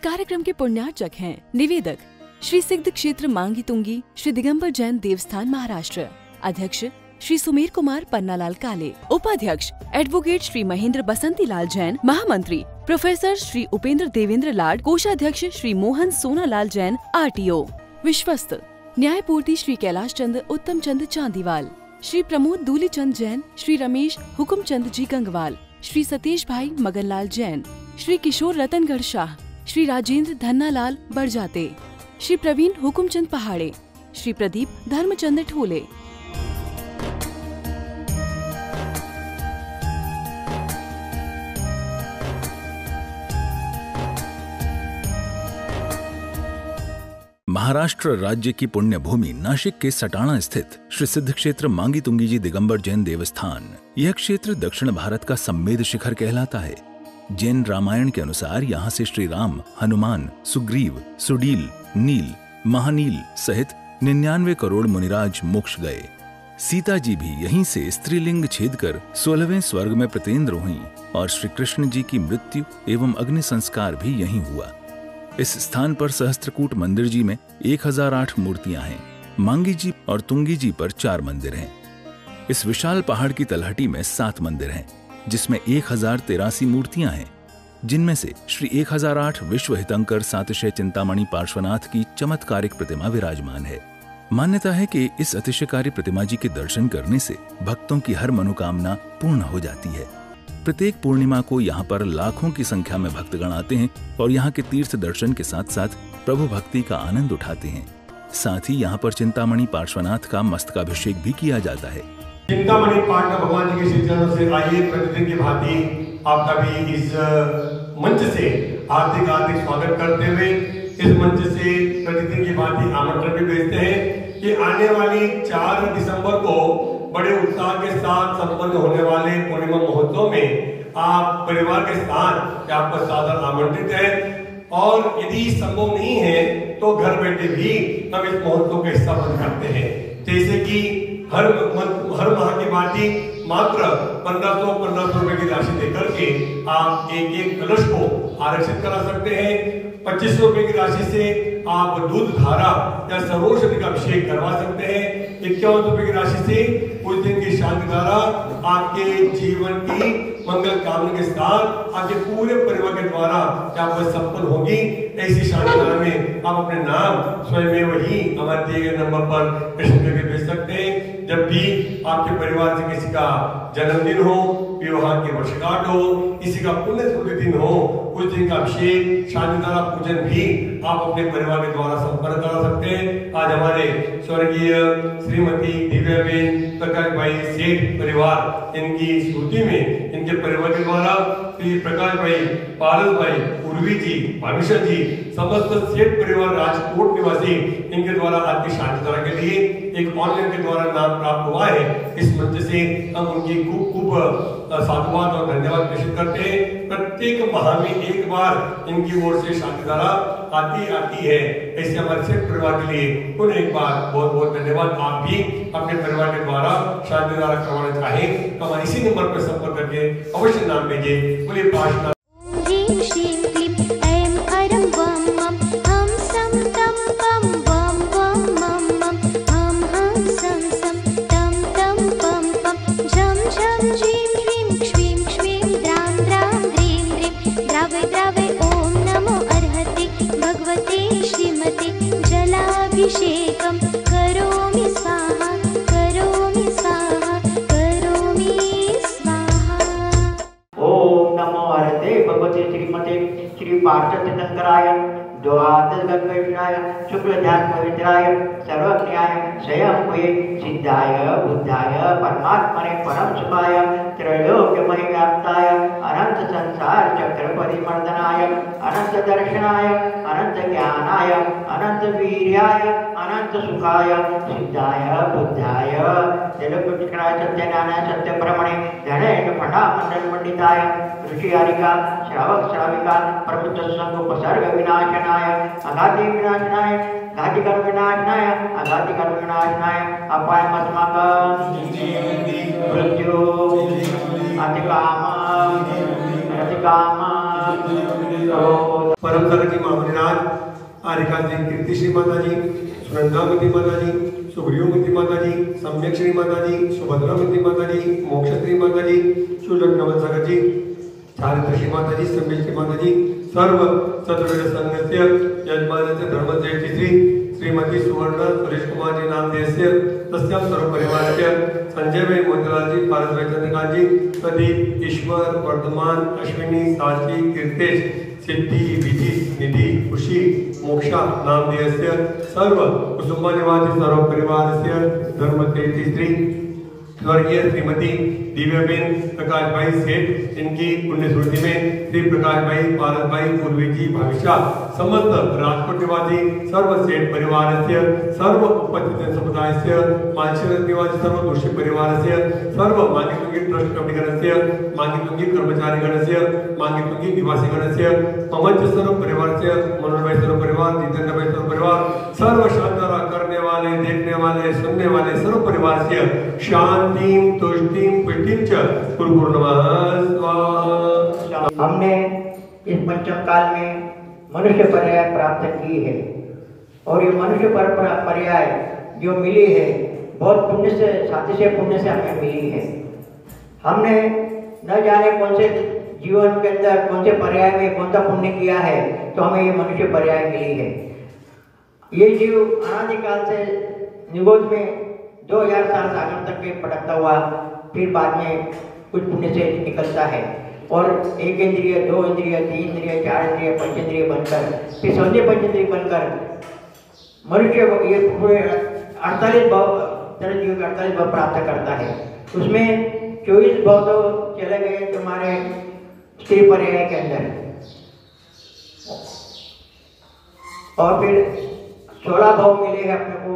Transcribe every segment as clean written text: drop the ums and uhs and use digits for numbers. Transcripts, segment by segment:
कार्यक्रम के पुण्यार्चक हैं निवेदक श्री सिद्ध क्षेत्र मांगी तुंगी श्री दिगंबर जैन देवस्थान महाराष्ट्र, अध्यक्ष श्री सुमेर कुमार पन्नालाल काले, उपाध्यक्ष एडवोकेट श्री महेंद्र बसंती लाल जैन, महामंत्री प्रोफेसर श्री उपेंद्र देवेंद्र लाड, कोषाध्यक्ष श्री मोहन सोनालाल जैन RTO, विश्वस्त न्यायपूर्ति श्री कैलाश चंद उत्तम चंद चांदीवाल, श्री प्रमोद दूली चंद जैन, श्री रमेश हुकुम चंद जी गंगवाल, श्री सतीश भाई मगनलाल जैन, श्री किशोर रतनगढ़ शाह, श्री राजेंद्र धन्नालाल बड़जाते, श्री प्रवीण हुकुमचंद पहाड़े, श्री प्रदीप धर्मचंद ठोले। महाराष्ट्र राज्य की पुण्य भूमि नाशिक के सटाणा स्थित श्री सिद्ध क्षेत्र मांगी तुंगी जी दिगंबर जैन देवस्थान, यह क्षेत्र दक्षिण भारत का सम्मेद शिखर कहलाता है। जैन रामायण के अनुसार यहाँ से श्री राम, हनुमान, सुग्रीव, सुडील, नील, महानील सहित 99 करोड़ मुनिराज मोक्ष गए। सीता जी भी यहीं से स्त्रीलिंग छेद कर 16वें स्वर्ग में प्रतिन्द्र हुईं और श्री कृष्ण जी की मृत्यु एवं अग्नि संस्कार भी यहीं हुआ। इस स्थान पर सहस्त्रकूट मंदिर जी में 1008 मूर्तियां हैं। मांगी जी और तुंगी जी पर 4 मंदिर हैं। इस विशाल पहाड़ की तलहटी में 7 मंदिर हैं, जिसमें 1083 मूर्तियां हैं, जिनमें से श्री 1008 विश्व हितंकर सातिशय चिंतामणि पार्श्वनाथ की चमत्कारिक प्रतिमा विराजमान है। मान्यता है कि इस अतिशयकारी प्रतिमा जी के दर्शन करने से भक्तों की हर मनोकामना पूर्ण हो जाती है। प्रत्येक पूर्णिमा को यहाँ पर लाखों की संख्या में भक्तगण आते हैं और यहाँ के तीर्थ दर्शन के साथ साथ प्रभु भक्ति का आनंद उठाते हैं। साथ ही यहाँ पर चिंतामणि पार्श्वनाथ का मस्तकाभिषेक भी किया जाता है। चिंतामणि पाटना भगवान जी के श्री चरणों से आइए प्रतिदिन की भांति आपका भी इस मंच से हार्दिक स्वागत करते हुए इस मंच से प्रतिदिन की भांति आमंत्रण भी भेजते हैं कि आने वाली 4 दिसंबर को बड़े उत्साह के साथ संपन्न होने वाले पूर्णिमा महोत्सव में आप परिवार के साथ आपका सादर आमंत्रित है और यदि संभव नहीं है तो घर बैठे भी हम इस महोत्सव का हिस्सा बन सकते हैं। जैसे कि हर माह की भांति मात्र 1500 रुपए की राशि देकर के आप एक कलश को आरक्षित करा सकते हैं। 2500 रुपए की राशि से आप दूध धारा या सर्वौषधि का अभिषेक करवा सकते हैं। 51 रुपए की राशि से उस दिन की शांति धारा आपके जीवन की मंगल कामना के साथ आपके पूरे परिवार के द्वारा आपको संपन्न होगी। ऐसी शांति धारा में आप अपने नाम स्वयं वही हमारे दिए गए नंबर पर प्रेषित करके भेज सकते हैं। जब भी आपके परिवार से किसी का जन्मदिन हो, विवाह की वर्षगांठ हो, किसी का पुण्य स्मृति दिन हो, उस दिन का अभिषेक शांतिधारा पूजन भी आप अपने परिवार के द्वारा संपन्न करा सकते हैं। आज हमारे स्वर्गीय श्रीमती दिव्याबेन प्रकाश भाई सेठ परिवार इनकी स्मृति में इनके परिवार के द्वारा श्री प्रकाश भाई, पारस भाई, उर्वी जी, भाविशा जी, समस्त सेठ परिवार राजकोट निवासी इनके द्वारा आज की शांतिधारा के लिए एक ऑनलाइन के द्वारा नाम प्राप्त हुआ है। इस मंच से हम उनकी खूब साधुवाद और धन्यवाद प्रेषित करते हैं। प्रत्येक माह में एक बार इनकी ओर से शांतिधारा आती है। ऐसे हमारे सेठ परिवार के लिए पुनः एक बार बहुत बहुत धन्यवाद। आप भी अपने परिवार के द्वारा शांतिधारा करवाना चाहें तो हमारे इसी नंबर पर संपर्क करके अवश्य नाम भेजिए। बोलिए प्रार्थना। अभिषेकं करोमि स्वाहा, करोमि स्वाहा, करोमि स्वाहा। ओम नमो हरते भगवते श्रीमते श्री पार्श्वतीर्थंकराय द्वादशगंगविष्णाय शुक्लध्यान पवित्राय सर्वज्ञाय स्वयंभुवे सिद्धाय बुद्धाय परमात्मने परम सुखाय त्रैलोक्यमय व्याप्ताय अनंत संसार चक्र परिमर्दनाय अनंत दर्शनाय अनंत ज्ञानाय अनंत वीर्याय अनंत सुखाय सिद्धाय बुद्धाय जलपुत्राय सत्यज्ञानाय सत्यब्रह्मणे धनेन फणा मंडल पंडिताय ऋषियारिका श्रावक श्राविका प्रमुख संग उपसर्ग विनाशनाय अगाधि विनाशनाय घातिकर विनाशनाय अगाधिकर विनाशनाय अपायमस्माकं मृत्यु अतिकाम रतिकाम परम सागर जी महामणिराज, आरिका जी कीर्ति श्री माता जी, सुनंदामती माता जी, सुग्रीवमती माता जी, सम्यक श्री माता जी, सुभद्रामती माता जी, मोक्ष श्री माता जी, सुलभ नवन सागर जी, चारित्र श्री माता जी, सम्यक श्री माता जी, सर्व चतुर्वेद संघस्य यजमानस्य धर्मश्रेष्ठी श्रीमती सुवर्ण सुरेश कुमार जी नाम देस्य तस्याम सर्व परिवारस्य संजय भाई मोतीलाल जी, पारस भाई चंद्रकांत जी, प्रदीप, ईश्वर, वर्धमान, अश्विनी, साची, कीर्तेश, सिद्धि, विधि, निधि, खुशी, मोक्षा नाम देस्य सर्व कुसुम्बा निवासी सर्व परिवारस्य धर्मश्रेष्ठी स्वर्गीय श्रीमती दिव्याबेन प्रकाश भाई सेठ, इनकी पुण्य स्मृति में श्री प्रकाश भाई, पारस भाई, पूर्वी जी भविष्य समस्त राजकोट निवासी सर्व सेठ परिवारस्य सर्व उपस्थित समुदायस्य मानसिक निवासी सर्व दोषी परिवारस्य सर्व मांगितुंगी ट्रस्ट कमिटी गणस्य मांगितुंगी कर्मचारी गणस्य मांगितुंगी निवासी गणस्य ममच सर्व परिवारस्य मनोहर भाई सर्व परिवार, जितेंद्र भाई सर्व परिवार, सर्व शांति करने वाले, देखने वाले, सुनने वाले सर्व परिवार से शांतिम तुष्टिम पुष्टिम च गुरुर्नमः स्वाहा। हमने इस पंचम काल में मनुष्य पर्याय प्राप्त की है और ये मनुष्य पर्याय जो मिली है बहुत पुण्य से, साथी से पुण्य से हमें मिली है। हमने न जाने कौन से जीवन के अंदर कौन से पर्याय में कौन सा पुण्य किया है तो हमें ये मनुष्य पर्याय मिली है। ये जीव अनादिकाल से निगोद में 2000 साल सागर तक के भटकता हुआ फिर बाद में कुछ पुण्य से निकलता है और 1 इंद्रिय, 2 इंद्रिय, 3 इंद्रिय, 4 इंद्रिय, 5 इंद्रिय बनकर फिर 16 पंचेंद्रिय बनकर मनुष्य ये पूरे 48 भाव तरह जीव के 48 भाव प्राप्त करता है। उसमें 24 भाव तो चले गए तुम्हारे स्त्री पर्याय के अंदर और फिर 16 भाव मिले हैं अपने को,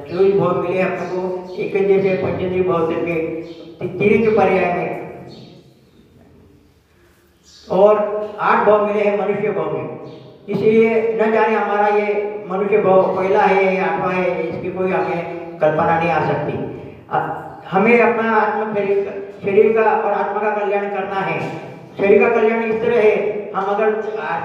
24 भाव मिले हैं अपने को 1 इंद्रिय से पंचेंद्रिय भाव तक के 3 के पर्याय में और 8 भाव मिले हैं मनुष्य भाव में। इसलिए न जाने हमारा ये मनुष्य भाव पहला है या 8वां है, इसकी कोई हमें कल्पना नहीं आ सकती। हमें अपना शरीर का और आत्मा का कल्याण करना है। शरीर का कल्याण इस तरह है, हम अगर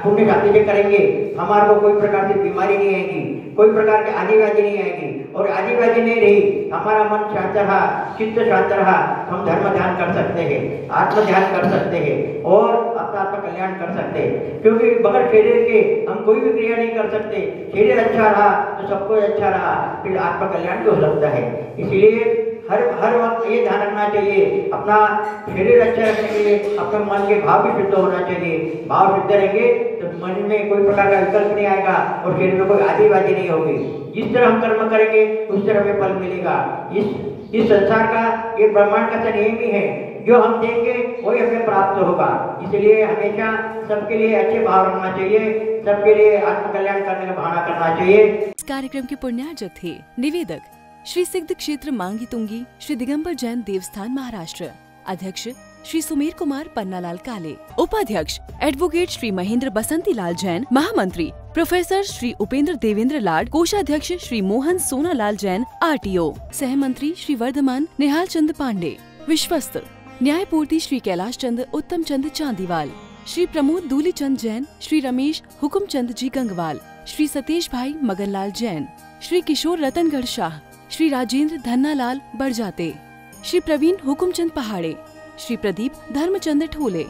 पुण्य जाति से करेंगे हमारे को कोई प्रकार की बीमारी नहीं आएगी, कोई प्रकार की आदि व्याधि नहीं आएगी और आदि व्याधि नहीं रही, हमारा मन शांत रहा, चित्त शांत रहा, हम धर्म ध्यान कर सकते हैं, आत्म ध्यान कर सकते हैं और अपना आत्म कल्याण कर सकते हैं। क्योंकि बगैर शरीर के हम कोई भी क्रिया नहीं कर सकते। शरीर अच्छा रहा तो सबको अच्छा रहा, फिर आत्म कल्याण भी हो सकता है। इसलिए हर वक्त ये ध्यान रखना चाहिए, अपना शरीर अच्छा रखने के लिए अपने मन के भाव भी शुद्ध होना चाहिए। भाव शुद्ध रहेंगे तो मन में कोई प्रकार का विकल्प नहीं आएगा और शरीर में कोई आदिवादी नहीं होगी। जिस तरह हम कर्म करेंगे उस तरह हमें फल मिलेगा। इस संसार का ये ब्रह्मांड का नियम ही है, जो हम देंगे वही हमें प्राप्त होगा। इसलिए हमेशा सबके लिए अच्छे भाव रखना चाहिए, सबके लिए आत्म कल्याण करने का भावना करना चाहिए। इस कार्यक्रम के पुण्यार्जक थे निवेदक श्री सिद्ध क्षेत्र मांगी तुंगी श्री दिगंबर जैन देवस्थान महाराष्ट्र, अध्यक्ष श्री सुमेर कुमार पन्नालाल काले, उपाध्यक्ष एडवोकेट श्री महेंद्र बसंती लाल जैन, महामंत्री प्रोफेसर श्री उपेंद्र देवेंद्र लाड, कोषाध्यक्ष श्री मोहन सोनालाल जैन RTO, सहमंत्री श्री वर्धमान निहाल चंद पांडे, विश्वस्त न्यायपूर्ति श्री कैलाश चंद उत्तम चंद चांदीवाल, श्री प्रमोद दूली चंद जैन, श्री रमेश हुकुम चंद जी गंगवाल, श्री सतीश भाई मगनलाल जैन, श्री किशोर रतनगढ़ शाह, श्री राजेंद्र धन्नालाल बड़जाते, श्री प्रवीण हुकुमचंद पहाड़े, श्री प्रदीप धर्मचंद ठोले।